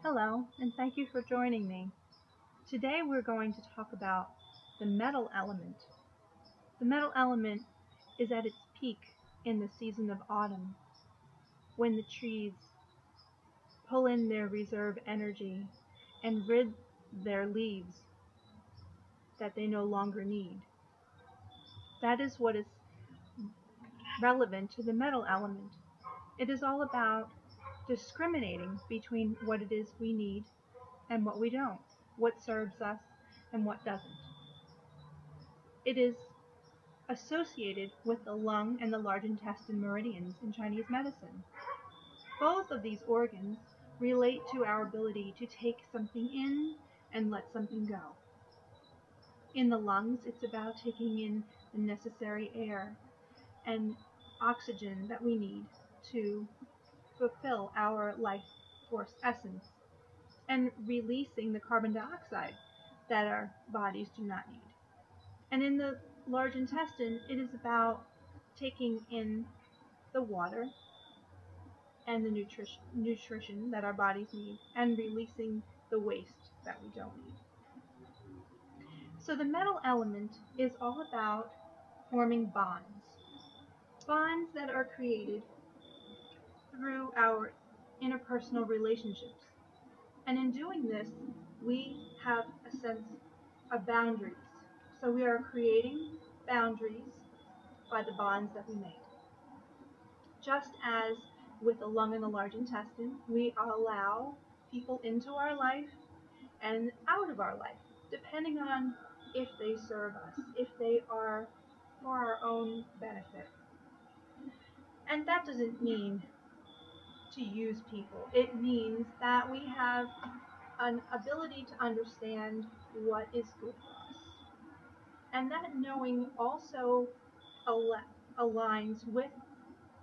Hello, and thank you for joining me. Today we're going to talk about the metal element. The metal element is at its peak in the season of autumn, when the trees pull in their reserve energy and rid their leaves that they no longer need. That is what is relevant to the metal element. It is all about discriminating between what it is we need and what we don't, what serves us and what doesn't. It is associated with the lung and the large intestine meridians in Chinese medicine. Both of these organs relate to our ability to take something in and let something go. In the lungs, it's about taking in the necessary air and oxygen that we need to fulfill our life force essence and releasing the carbon dioxide that our bodies do not need. And in the large intestine, it is about taking in the water and the nutrition that our bodies need and releasing the waste that we don't need. So the metal element is all about forming bonds that are created through our interpersonal relationships. And in doing this, we have a sense of boundaries. So we are creating boundaries by the bonds that we make. Just as with the lung and the large intestine, we allow people into our life and out of our life, depending on if they serve us, if they are for our own benefit. And that doesn't mean to use people. It means that we have an ability to understand what is good for us. And that knowing also aligns with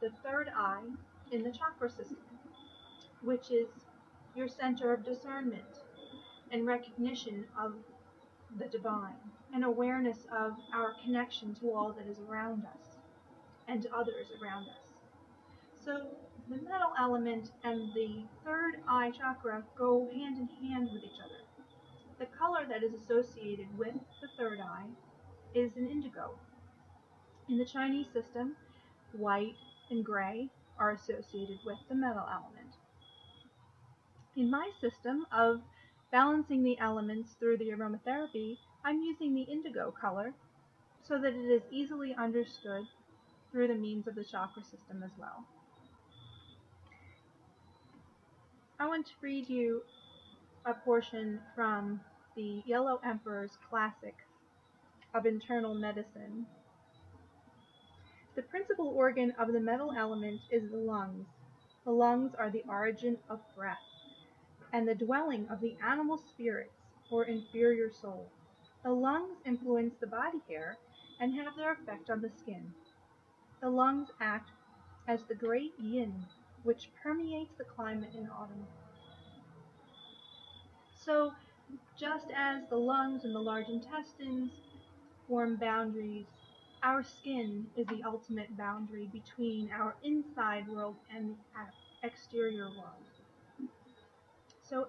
the third eye in the chakra system, which is your center of discernment and recognition of the divine, and awareness of our connection to all that is around us and to others around us. So the metal element and the third eye chakra go hand in hand with each other. The color that is associated with the third eye is an indigo. In the Chinese system, white and gray are associated with the metal element. In my system of balancing the elements through the aromatherapy, I'm using the indigo color so that it is easily understood through the means of the chakra system as well. I want to read you a portion from the Yellow Emperor's Classic of Internal Medicine. The principal organ of the metal element is the lungs. The lungs are the origin of breath and the dwelling of the animal spirits or inferior soul. The lungs influence the body hair and have their effect on the skin. The lungs act as the great yin, which permeates the climate in autumn. So, just as the lungs and the large intestines form boundaries, our skin is the ultimate boundary between our inside world and the exterior world. So,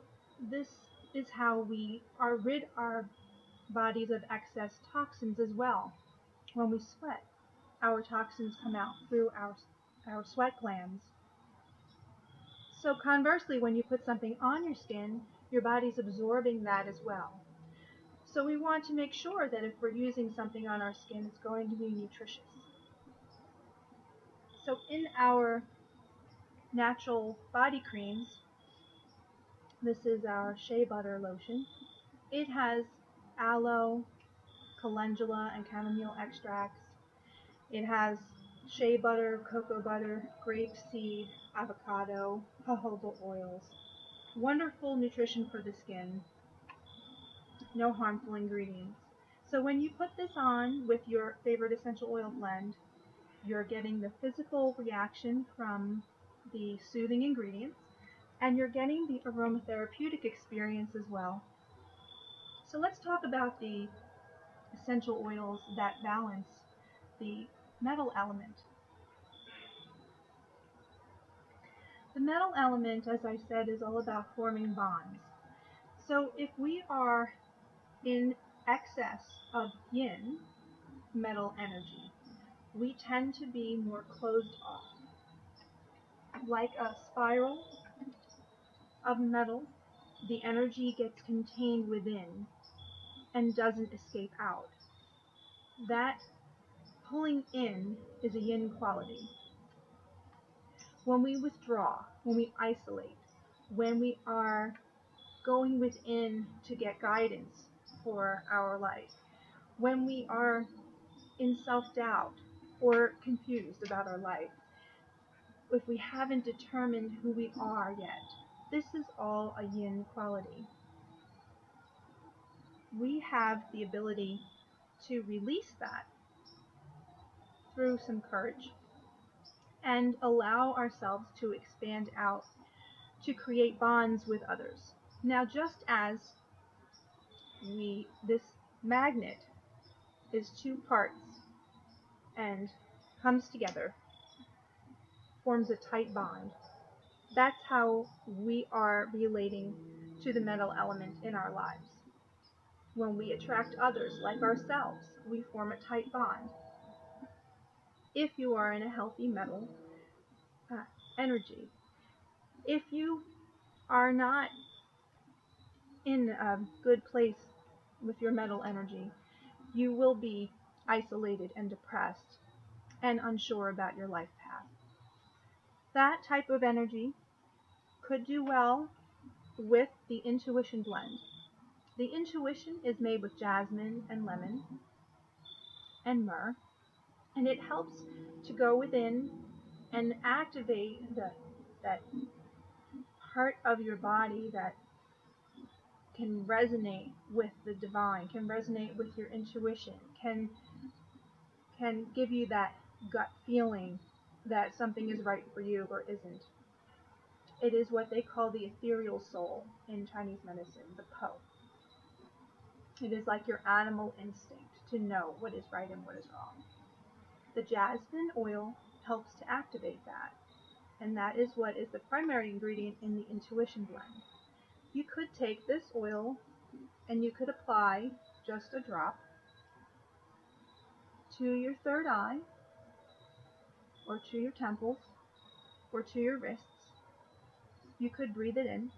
this is how we rid our bodies of excess toxins as well. When we sweat, our toxins come out through our sweat glands. So conversely, when you put something on your skin, your body's absorbing that as well. So we want to make sure that if we're using something on our skin, it's going to be nutritious. So in our natural body creams, this is our shea butter lotion. It has aloe, calendula, and chamomile extracts. It has shea butter, cocoa butter, grapeseed, avocado, jojoba oils. Wonderful nutrition for the skin. No harmful ingredients. So when you put this on with your favorite essential oil blend, you're getting the physical reaction from the soothing ingredients, and you're getting the aromatherapeutic experience as well. So let's talk about the essential oils that balance the metal element. The metal element, as I said, is all about forming bonds. So if we are in excess of yin, metal energy, we tend to be more closed off. Like a spiral of metal, the energy gets contained within and doesn't escape out. That pulling in is a yin quality. When we withdraw, when we isolate, when we are going within to get guidance for our life, when we are in self-doubt or confused about our life, if we haven't determined who we are yet, this is all a yin quality. We have the ability to release that through some courage and allow ourselves to expand out to create bonds with others. Now, just as this magnet is two parts and comes together, forms a tight bond, that's how we are relating to the metal element in our lives. When we attract others like ourselves, we form a tight bond. If you are in a healthy metal energy, if you are not in a good place with your metal energy, you will be isolated and depressed and unsure about your life path. That type of energy could do well with the intuition blend. The intuition is made with jasmine and lemon and myrrh, and it helps to go within and activate that part of your body that can resonate with the divine, can resonate with your intuition, can give you that gut feeling that something is right for you or isn't. It is what they call the ethereal soul in Chinese medicine, the Po. It is like your animal instinct to know what is right and what is wrong. The jasmine oil helps to activate that, and that is what is the primary ingredient in the intuition blend. You could take this oil and you could apply just a drop to your third eye, or to your temples, or to your wrists. You could breathe it in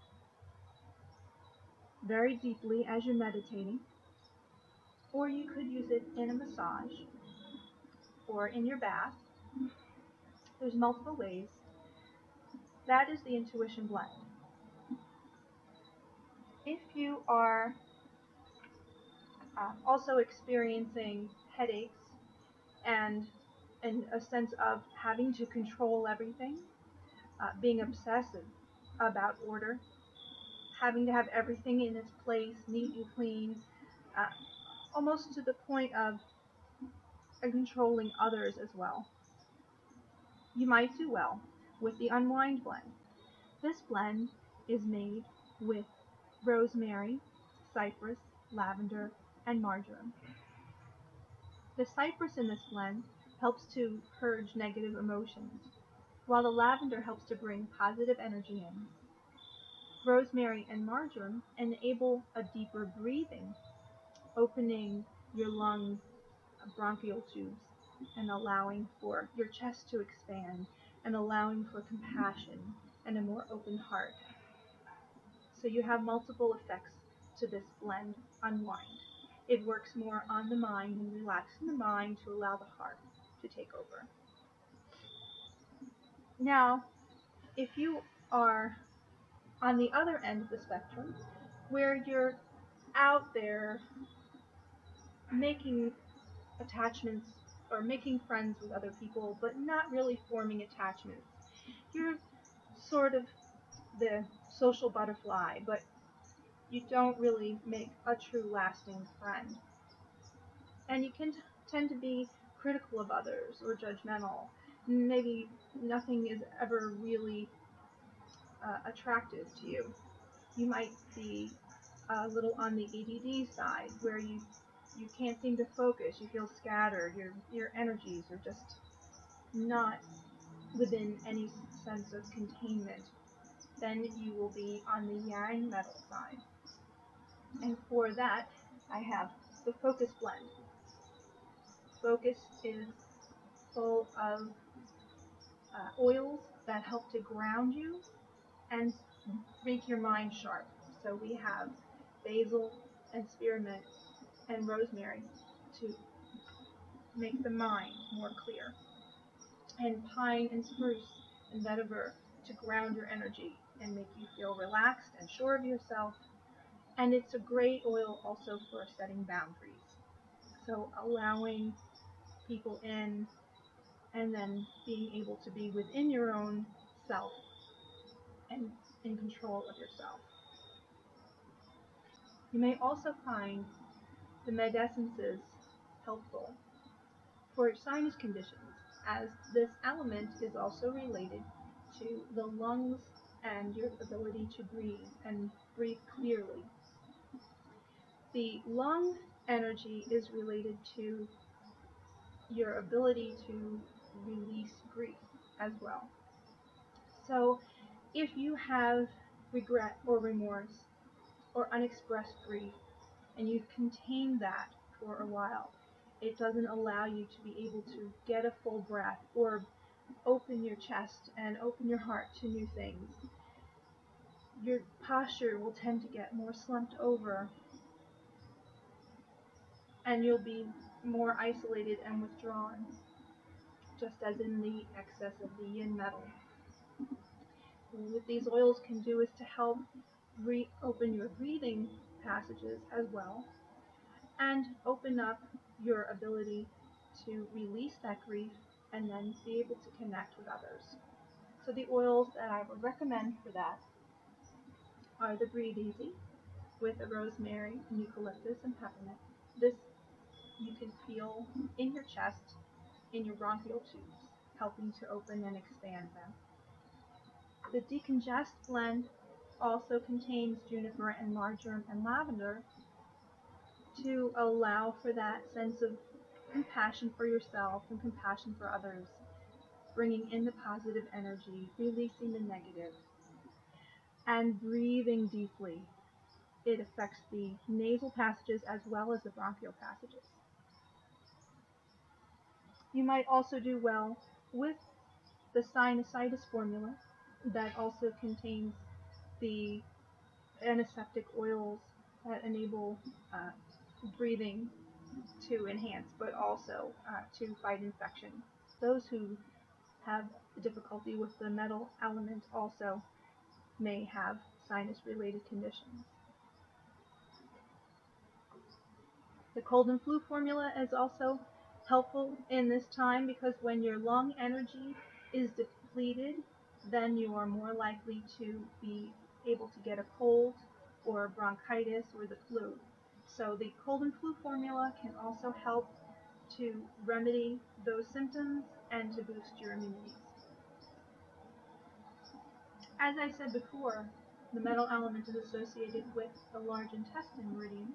very deeply as you're meditating, or you could use it in a massage or in your bath. There's multiple ways. That is the intuition blend. If you are also experiencing headaches and a sense of having to control everything, being obsessive about order, having to have everything in its place, neat and clean, almost to the point of controlling others as well, you might do well with the unwind blend. This blend is made with rosemary, cypress, lavender, and marjoram. The cypress in this blend helps to purge negative emotions, while the lavender helps to bring positive energy in. Rosemary and marjoram enable a deeper breathing, opening your lung bronchial tubes and allowing for your chest to expand and allowing for compassion and a more open heart. So you have multiple effects to this blend unwind. It works more on the mind and relaxing the mind to allow the heart to take over. Now, if you are on the other end of the spectrum, where you're out there making attachments or making friends with other people, but not really forming attachments, you're sort of the social butterfly, but you don't really make a true lasting friend. And you can tend to be critical of others or judgmental. Maybe nothing is ever really attractive to you. You might be a little on the ADD side, where you can't seem to focus, you feel scattered, your energies are just not within any sense of containment, then you will be on the yang metal side. And for that, I have the focus blend. Focus is full of oils that help to ground you and make your mind sharp. So we have basil and spearmint and rosemary to make the mind more clear, and pine and spruce and vetiver to ground your energy and make you feel relaxed and sure of yourself. And it's a great oil also for setting boundaries. So allowing people in and then being able to be within your own self and in control of yourself. You may also find the medessences helpful for sinus conditions, as this element is also related to the lungs and your ability to breathe and breathe clearly. The lung energy is related to your ability to release grief as well. So if you have regret or remorse or unexpressed grief and you've contained that for a while, it doesn't allow you to be able to get a full breath or open your chest and open your heart to new things. Your posture will tend to get more slumped over, and you'll be more isolated and withdrawn, just as in the excess of the yin metal. What these oils can do is to help reopen your breathing passages as well, and open up your ability to release that grief and then be able to connect with others. So the oils that I would recommend for that are the Breathe Easy with the rosemary and eucalyptus and peppermint. This you can feel in your chest, in your bronchial tubes, helping to open and expand them. The Decongest blend also contains juniper and marjoram and lavender to allow for that sense of compassion for yourself and compassion for others, bringing in the positive energy, releasing the negative, and breathing deeply. It affects the nasal passages as well as the bronchial passages. You might also do well with the sinusitis formula that also contains the antiseptic oils that enable breathing to enhance, but also to fight infection. Those who have difficulty with the metal element also may have sinus-related conditions. The cold and flu formula is also helpful in this time because when your lung energy is depleted, then you are more likely to be able to get a cold or bronchitis or the flu. So the cold and flu formula can also help to remedy those symptoms and to boost your immunity. As I said before, the metal element is associated with the large intestine meridian,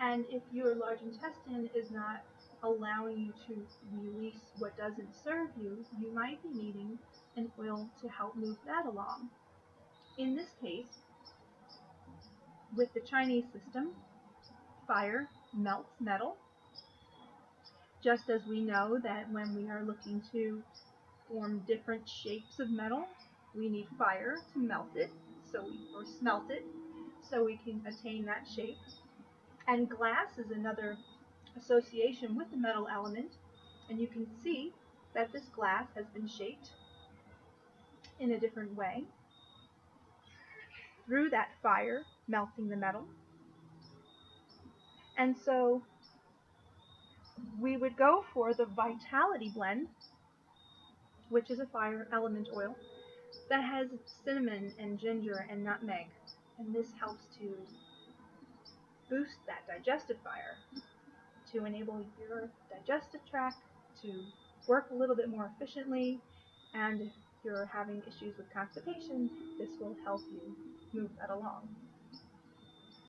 and if your large intestine is not allowing you to release what doesn't serve you, you might be needing an oil to help move that along. In this case, with the Chinese system, fire melts metal, just as we know that when we are looking to form different shapes of metal, we need fire to melt it, or smelt it, so we can attain that shape. And glass is another association with the metal element, and you can see that this glass has been shaped in a different way through that fire melting the metal. And so we would go for the Vitality blend, which is a fire element oil that has cinnamon and ginger and nutmeg, and this helps to boost that digestive fire to enable your digestive tract to work a little bit more efficiently, and if you're having issues with constipation, this will help you move that along.